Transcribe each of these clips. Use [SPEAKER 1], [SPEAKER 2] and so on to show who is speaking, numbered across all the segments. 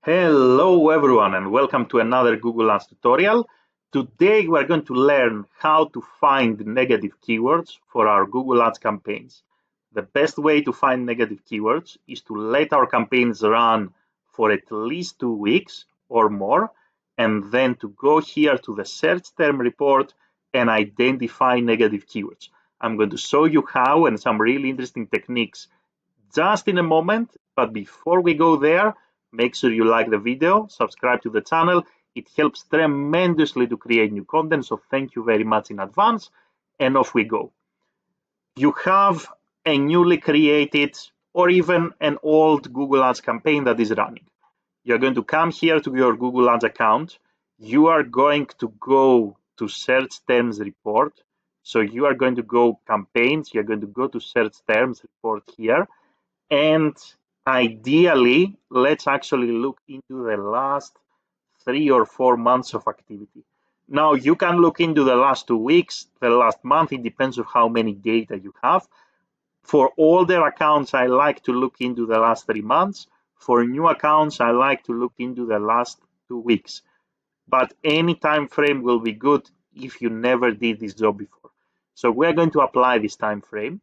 [SPEAKER 1] Hello everyone and welcome to another Google Ads tutorial. Today we are going to learn how to find negative keywords for our Google Ads campaigns. The best way to find negative keywords is to let our campaigns run for at least 2 weeks or more, and then to go here to the search term report and identify negative keywords. I'm going to show you how and some really interesting techniques just in a moment, but before we go there, make sure you like the video, subscribe to the channel. It helps tremendously to create new content, so thank you very much in advance, and off we go. You have a newly created or even an old Google Ads campaign that is running. You're going to come here to your Google Ads account. You are going to go to search terms report. So you are going to go campaigns, you're going to go to search terms report here. And ideally, let's actually look into the last 3 or 4 months of activity. Now, you can look into the last 2 weeks, the last month, it depends on how many data you have. For older accounts, I like to look into the last 3 months. For new accounts, I like to look into the last 2 weeks. But any time frame will be good if you never did this job before. So we're going to apply this time frame.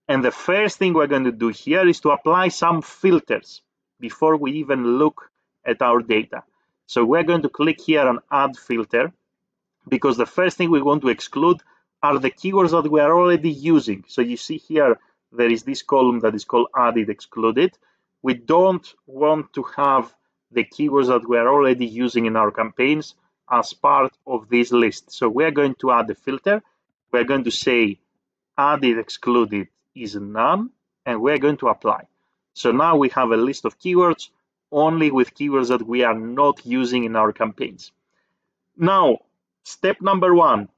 [SPEAKER 1] And the first thing we're going to do here is to apply some filters before we even look at our data. So we're going to click here on add filter, because the first thing we want to exclude are the keywords that we are already using. So you see here, there is this column that is called added excluded. We don't want to have the keywords that we are already using in our campaigns as part of this list. So we're going to add the filter. We're going to say added excluded is none, and we're going to apply. So now we have a list of keywords only with keywords that we are not using in our campaigns. Now, step number 1,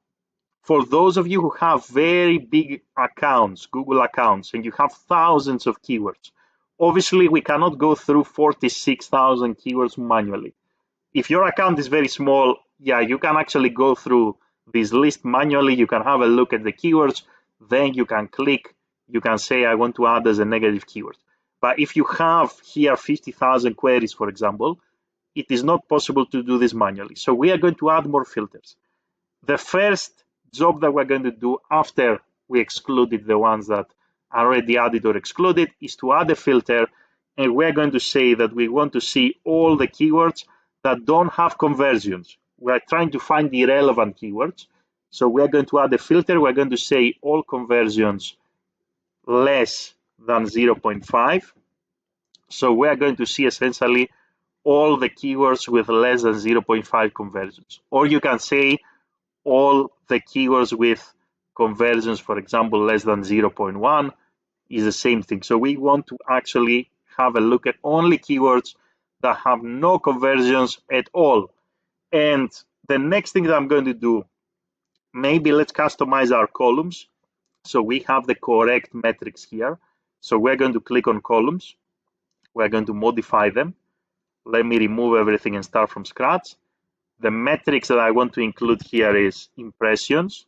[SPEAKER 1] for those of you who have very big accounts, Google accounts, and you have thousands of keywords, obviously we cannot go through 46,000 keywords manually. If your account is very small, yeah, you can actually go through this list manually. You can have a look at the keywords, then you can click, you can say I want to add as a negative keyword. But if you have here 50,000 queries, for example, it is not possible to do this manually. So we are going to add more filters. The first job that we're going to do after we excluded the ones that are already added or excluded is to add a filter, and we're going to say that we want to see all the keywords that don't have conversions. We're trying to find the irrelevant keywords. So we're going to add a filter. We're going to say all conversions less than 0.5. So we're going to see essentially all the keywords with less than 0.5 conversions. Or you can say all the keywords with conversions, for example, less than 0.1 is the same thing. So we want to actually have a look at only keywords that have no conversions at all. And the next thing that I'm going to do, maybe let's customize our columns so we have the correct metrics here. So we're going to click on columns. We're going to modify them. Let me remove everything and start from scratch. The metrics that I want to include here is impressions.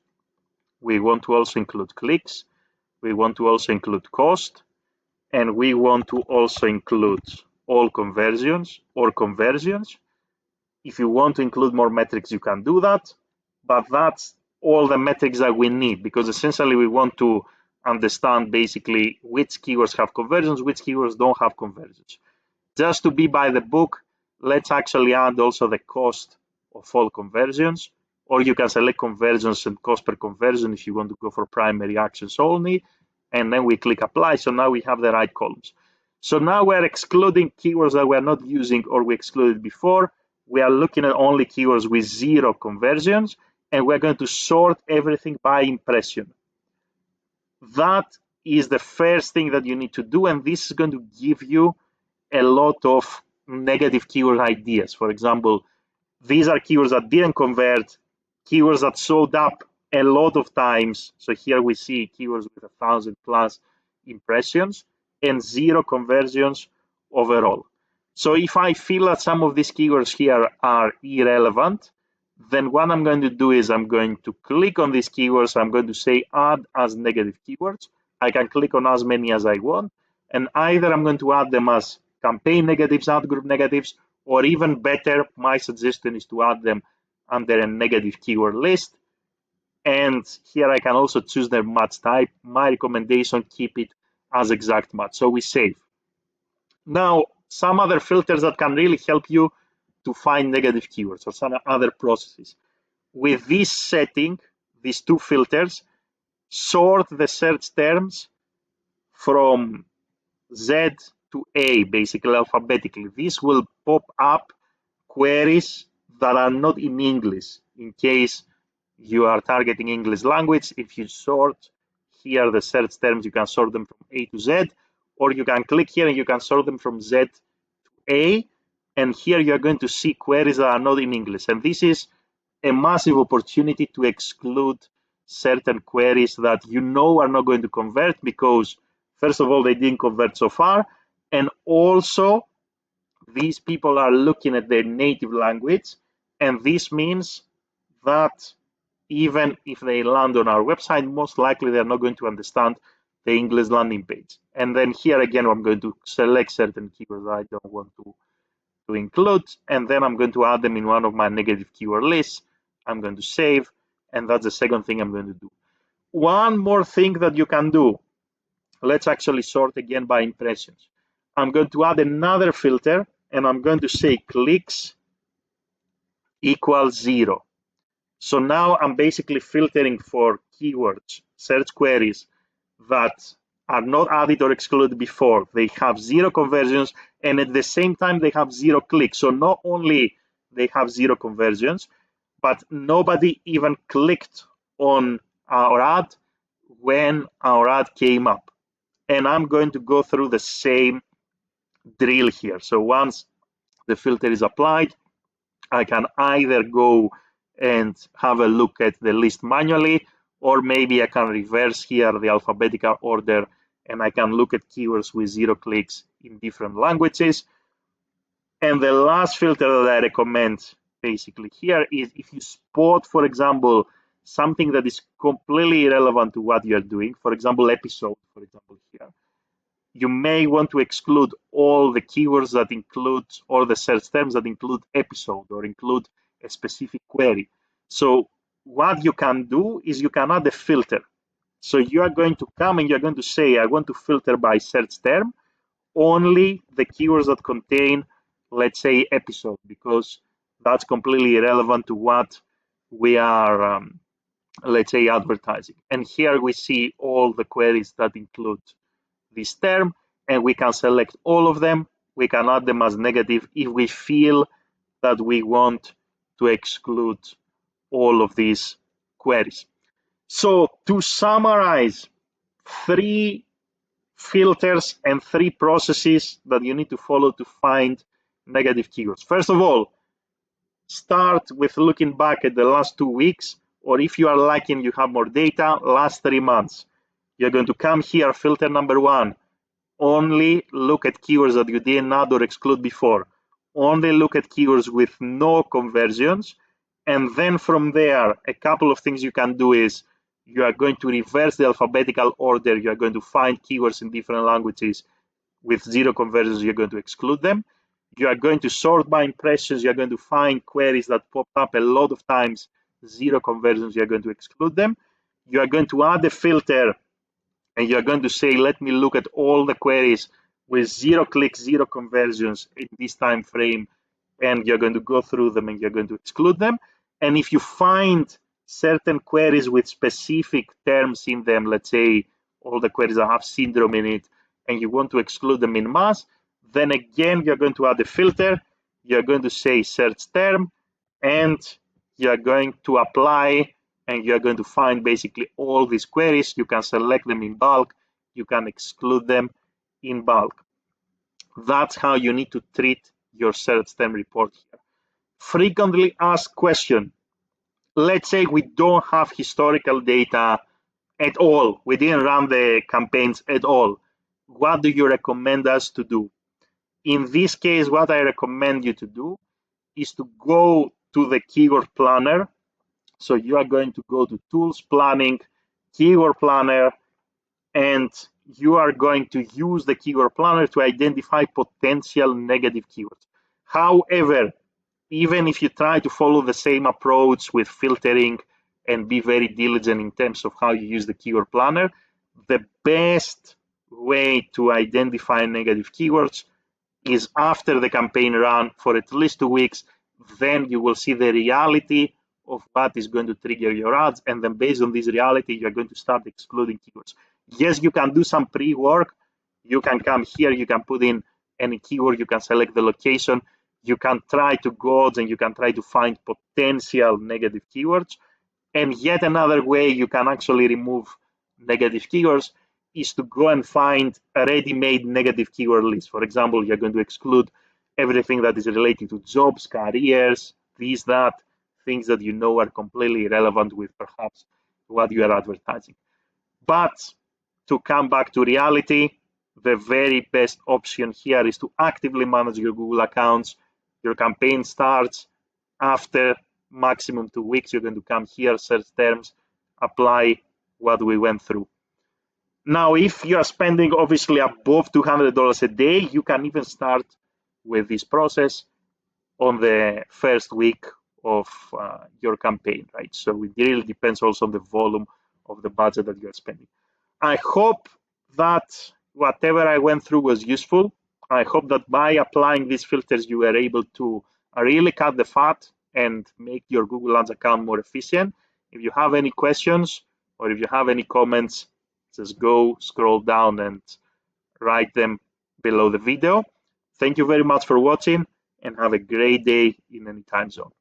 [SPEAKER 1] We want to also include clicks. We want to also include cost. And we want to also include all conversions or conversions. If you want to include more metrics, you can do that. But that's all the metrics that we need, because essentially we want to understand basically which keywords have conversions, which keywords don't have conversions. Just to be by the book, let's actually add also the cost of all conversions, or you can select conversions and cost per conversion if you want to go for primary actions only, and then we click apply. So now we have the right columns. So now we're excluding keywords that we're not using or we excluded before. We are looking at only keywords with 0 conversions, and we're going to sort everything by impression. That is the first thing that you need to do, and this is going to give you a lot of negative keyword ideas. For example, these are keywords that didn't convert, keywords that showed up a lot of times. So here we see keywords with 1,000+ impressions and 0 conversions overall. So if I feel that some of these keywords here are irrelevant, then what I'm going to do is I'm going to click on these keywords. I'm going to say add as negative keywords. I can click on as many as I want, and either I'm going to add them as campaign negatives, ad group negatives, or even better, my suggestion is to add them under a negative keyword list. And here I can also choose the match type. My recommendation, keep it as exact match. So we save. Now, some other filters that can really help you to find negative keywords or some other processes. With this setting, these two filters, sort the search terms from Z to A, basically alphabetically. This will pop up queries that are not in English. In case you are targeting English language, if you sort here the search terms, you can sort them from A to Z, or you can click here and you can sort them from Z to A, and here you're going to see queries that are not in English. And this is a massive opportunity to exclude certain queries that you know are not going to convert because, first of all, they didn't convert so far, and also these people are looking at their native language, and this means that even if they land on our website, most likely they're not going to understand the English landing page. And then here again, I'm going to select certain keywords that I don't want to include, and then I'm going to add them in one of my negative keyword lists. I'm going to save, and that's the second thing I'm going to do. One more thing that you can do, let's actually sort again by impressions. I'm going to add another filter, and I'm going to say clicks equals 0. So now I'm basically filtering for keywords, search queries that are not added or excluded before. They have 0 conversions, and at the same time they have 0 clicks. So not only they have 0 conversions, but nobody even clicked on our ad when our ad came up. And I'm going to go through the same drill here. So once the filter is applied, I can either go and have a look at the list manually, or maybe I can reverse here the alphabetical order and I can look at keywords with 0 clicks in different languages. And the last filter that I recommend basically here is if you spot, for example, something that is completely irrelevant to what you're doing, for example, episode, for example, here, you may want to exclude all the keywords that include, or the search terms that include episode or include a specific query. So what you can do is you can add a filter. So you are going to come and you're going to say, I want to filter by search term only the keywords that contain, let's say, episode, because that's completely irrelevant to what we are, let's say, advertising. And here we see all the queries that include this term, and we can select all of them. We can add them as negative if we feel that we want to exclude all of these queries. So to summarize, 3 filters and 3 processes that you need to follow to find negative keywords. First of all, start with looking back at the last 2 weeks, or if you are lucky and you have more data, last 3 months. You're going to come here, filter number 1, only look at keywords that you didn't add or exclude before. Only look at keywords with no conversions. And then from there, a couple of things you can do is you are going to reverse the alphabetical order. You are going to find keywords in different languages with 0 conversions. You're going to exclude them. You are going to sort by impressions. You're going to find queries that pop up a lot of times, 0 conversions. You're going to exclude them. You are going to add a filter, and you're going to say, let me look at all the queries with 0 clicks, 0 conversions in this time frame, and you're going to go through them and you're going to exclude them. And if you find certain queries with specific terms in them, let's say all the queries that have syndrome in it, and you want to exclude them in mass, then again, you're going to add a filter. You're going to say search term, and you're going to apply, and you're going to find basically all these queries. You can select them in bulk. You can exclude them in bulk. That's how you need to treat your search term report here. Frequently asked question. Let's say we don't have historical data at all. We didn't run the campaigns at all. What do you recommend us to do? In this case, what I recommend you to do is to go to the keyword planner. So you are going to go to Tools, Planning, Keyword Planner, and you are going to use the keyword planner to identify potential negative keywords. However, even if you try to follow the same approach with filtering and be very diligent in terms of how you use the keyword planner, the best way to identify negative keywords is after the campaign run for at least 2 weeks. Then you will see the reality of what is going to trigger your ads, and then based on this reality, you're going to start excluding keywords. Yes, you can do some pre-work. You can come here, you can put in any keyword, you can select the location, you can try to go out and you can try to find potential negative keywords. And yet another way you can actually remove negative keywords is to go and find a ready-made negative keyword list. For example, you're going to exclude everything that is related to jobs, careers, this, that, things that you know are completely irrelevant with perhaps what you are advertising. But to come back to reality, the very best option here is to actively manage your Google accounts. Your campaign starts after maximum 2 weeks. You're going to come here, search terms, apply what we went through. Now, if you are spending obviously above $200 a day, you can even start with this process on the first week of your campaign, right? So it really depends also on the volume of the budget that you're spending. I hope that whatever I went through was useful. I hope that by applying these filters, you were able to really cut the fat and make your Google Ads account more efficient. If you have any questions or if you have any comments, just go scroll down and write them below the video. Thank you very much for watching and have a great day in any time zone.